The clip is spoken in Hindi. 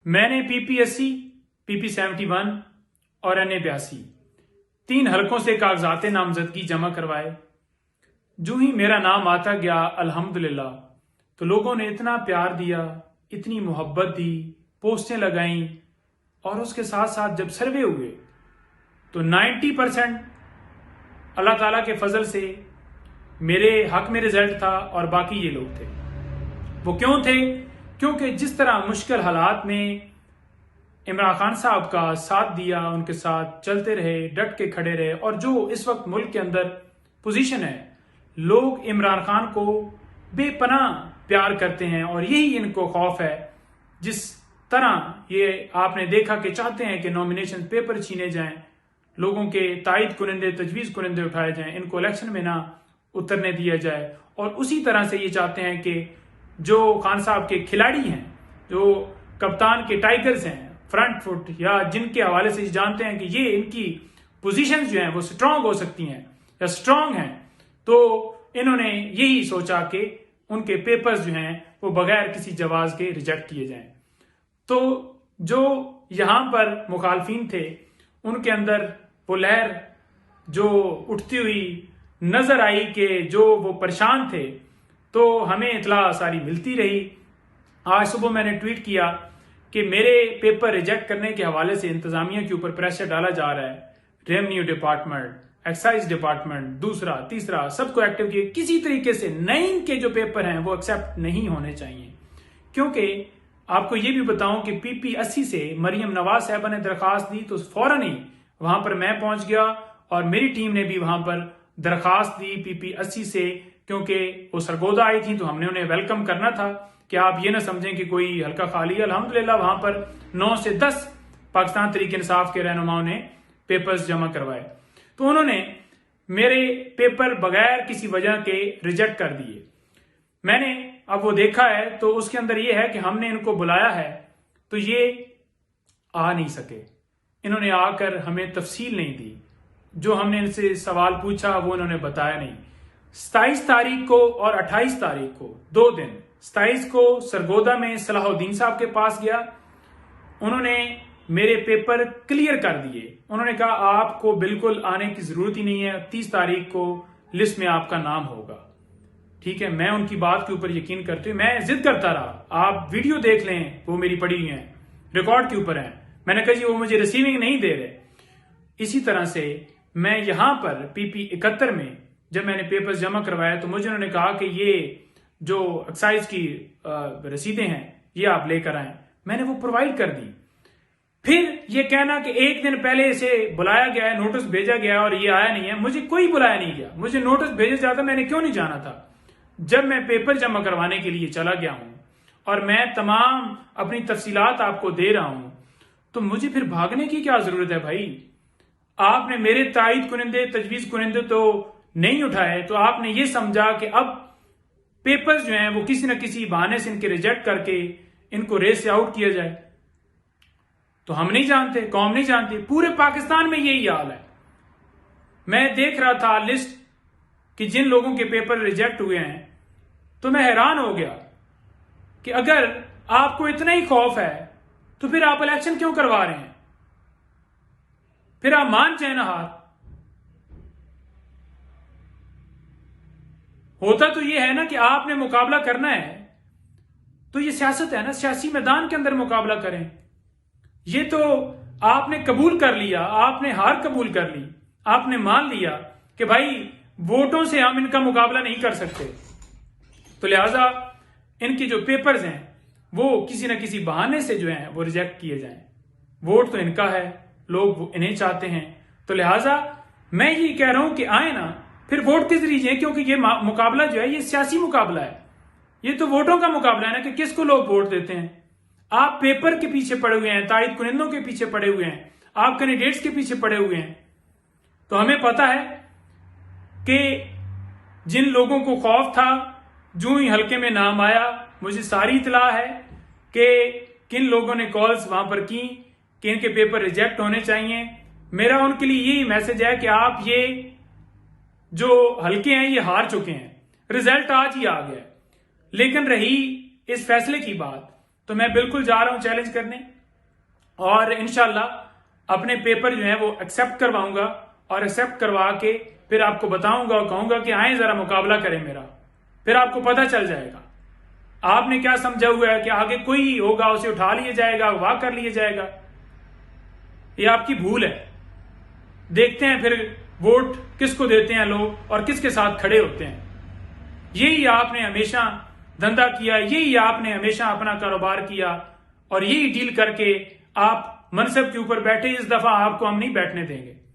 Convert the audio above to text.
मैंने PP80, PP71 और NA82 तीन हलकों से कागजात नामजदगी जमा करवाए। जो ही मेरा नाम आता गया अल्हम्दुलिल्लाह, तो लोगों ने इतना प्यार दिया, इतनी मोहब्बत दी, पोस्टें लगाईं और उसके साथ साथ जब सर्वे हुए तो 90% अल्लाह ताला के फजल से मेरे हक में रिजल्ट था और बाकी ये लोग थे। वो क्यों थे? क्योंकि जिस तरह मुश्किल हालात में इमरान खान साहब का साथ दिया, उनके साथ चलते रहे, डट के खड़े रहे, और जो इस वक्त मुल्क के अंदर पोजीशन है, लोग इमरान खान को बेपनाह प्यार करते हैं और यही इनको खौफ है। जिस तरह ये आपने देखा कि चाहते हैं कि नॉमिनेशन पेपर छीने जाएं, लोगों के तायद कुनिंदे, तजवीज़ कुनिंदे उठाए जाएं, इनको इलेक्शन में ना उतरने दिया जाए, और उसी तरह से ये चाहते हैं कि जो खान साहब के खिलाड़ी हैं, जो कप्तान के टाइगर्स हैं, फ्रंट फुट, या जिनके हवाले से जानते हैं कि ये इनकी पोजीशंस जो हैं वो स्ट्रांग हो सकती हैं या स्ट्रांग हैं, तो इन्होंने यही सोचा कि उनके पेपर्स जो हैं वो बगैर किसी जवाब के रिजेक्ट किए जाएं। तो जो यहां पर मुखालफिन थे, उनके अंदर वो लहर जो उठती हुई नजर आई कि जो वो परेशान थे, तो हमें इतला सारी मिलती रही। आज सुबह मैंने ट्वीट किया कि मेरे पेपर रिजेक्ट करने के हवाले से इंतजामिया के ऊपर प्रेशर डाला जा रहा है। रेवेन्यू डिपार्टमेंट, एक्साइज डिपार्टमेंट, दूसरा तीसरा सबको एक्टिव किए। किसी तरीके से 9 के जो पेपर हैं वो एक्सेप्ट नहीं होने चाहिए। क्योंकि आपको ये भी बताऊं कि PP80 से मरियम नवाज साहबा ने दरखास्त दी तो फौरन ही वहां पर मैं पहुंच गया और मेरी टीम ने भी वहां पर दरखास्त दी PP80 से, क्योंकि वो सरगोदा आई थी तो हमने उन्हें वेलकम करना था कि आप ये ना समझें कि कोई हल्का खाली है। अल्हम्दुलिल्लाह वहां पर 9 से 10 पाकिस्तान तरीके इंसाफ के रहनुमाओं ने पेपर्स जमा करवाए। तो उन्होंने मेरे पेपर बगैर किसी वजह के रिजेक्ट कर दिए। मैंने अब वो देखा है तो उसके अंदर ये है कि हमने इनको बुलाया है तो ये आ नहीं सके। इन्होंने आकर हमें तफसील नहीं दी, जो हमने इनसे सवाल पूछा वो इन्होंने बताया नहीं। 27 तारीख को और 28 तारीख को 2 दिन, 27 को सरगोदा में सलाहुद्दीन साहब के पास गया, उन्होंने मेरे पेपर क्लियर कर दिए। उन्होंने कहा आपको बिल्कुल आने की जरूरत ही नहीं है, 30 तारीख को लिस्ट में आपका नाम होगा। ठीक है, मैं उनकी बात के ऊपर यकीन करते हुए मैं जिद करता रहा, आप वीडियो देख लें, वो मेरी पड़ी हुई है, रिकॉर्ड के ऊपर है। मैंने कहा जी वो मुझे रिसीविंग नहीं दे रहे। इसी तरह से मैं यहां पर PP71 में जब मैंने पेपर्स जमा करवाया तो मुझे उन्होंने कहा कि ये जो एक्साइज की रसीदें हैं ये आप लेकर आए। मैंने वो प्रोवाइड कर दी। फिर ये कहना कि एक दिन पहले इसे बुलाया गया है, नोटिस भेजा गया है और ये आया नहीं है। मुझे कोई बुलाया नहीं गया, मुझे नोटिस भेजा जाता मैंने क्यों नहीं जाना था। जब मैं पेपर जमा करवाने के लिए चला गया हूं और मैं तमाम अपनी तफसीलात आपको दे रहा हूं, तो मुझे फिर भागने की क्या जरूरत है भाई। आपने मेरे तायद कुनिंदे, तजवीज कुनिंदे तो नहीं उठाए, तो आपने ये समझा कि अब पेपर्स जो हैं वो किसी न किसी बहाने से इनके रिजेक्ट करके इनको रेस से आउट किया जाए। तो हम नहीं जानते, कौम नहीं जानती, पूरे पाकिस्तान में यही हाल है। मैं देख रहा था लिस्ट कि जिन लोगों के पेपर रिजेक्ट हुए हैं, तो मैं हैरान हो गया कि अगर आपको इतना ही खौफ है तो फिर आप इलेक्शन क्यों करवा रहे हैं? फिर आप मान जाए ना हार। होता तो ये है ना कि आपने मुकाबला करना है तो ये सियासत है ना, सियासी मैदान के अंदर मुकाबला करें। ये तो आपने कबूल कर लिया, आपने हार कबूल कर ली, आपने मान लिया कि भाई वोटों से हम इनका मुकाबला नहीं कर सकते, तो लिहाजा इनके जो पेपर्स हैं वो किसी न किसी बहाने से जो हैं वो रिजेक्ट किए जाएं। वोट तो इनका है, लोग इन्हें चाहते हैं, तो लिहाजा मैं ये कह रहा हूं कि आए ना, फिर वोट किस दीजिए, क्योंकि ये मुकाबला जो है ये सियासी मुकाबला है। ये तो वोटों का मुकाबला है ना कि किसको लोग वोट देते हैं। आप पेपर के पीछे पड़े हुए हैं, तायद कुनिंदों के पीछे पड़े हुए हैं, आप कैंडिडेट्स के पीछे पड़े हुए हैं। तो हमें पता है कि जिन लोगों को खौफ था, जो ही हल्के में नाम आया, मुझे सारी इतला है कि किन लोगों ने कॉल्स वहां पर की कि इनके पेपर रिजेक्ट होने चाहिए। मेरा उनके लिए यही मैसेज है कि आप ये जो हल्के हैं ये हार चुके हैं, रिजल्ट आज ही आ गया। लेकिन रही इस फैसले की बात, तो मैं बिल्कुल जा रहा हूं चैलेंज करने और इंशाल्लाह अपने पेपर जो है वो एक्सेप्ट करवाऊंगा और एक्सेप्ट करवा के फिर आपको बताऊंगा और कहूंगा कि आए जरा मुकाबला करें मेरा, फिर आपको पता चल जाएगा। आपने क्या समझा हुआ है कि आगे कोई होगा उसे उठा लिया जाएगा, वाह कर लिया जाएगा, ये आपकी भूल है। देखते हैं फिर वोट किसको देते हैं लोग और किसके साथ खड़े होते हैं। यही आपने हमेशा धंधा किया, यही आपने हमेशा अपना कारोबार किया और यही डील करके आप मनसब के ऊपर बैठे। इस दफा आपको हम नहीं बैठने देंगे।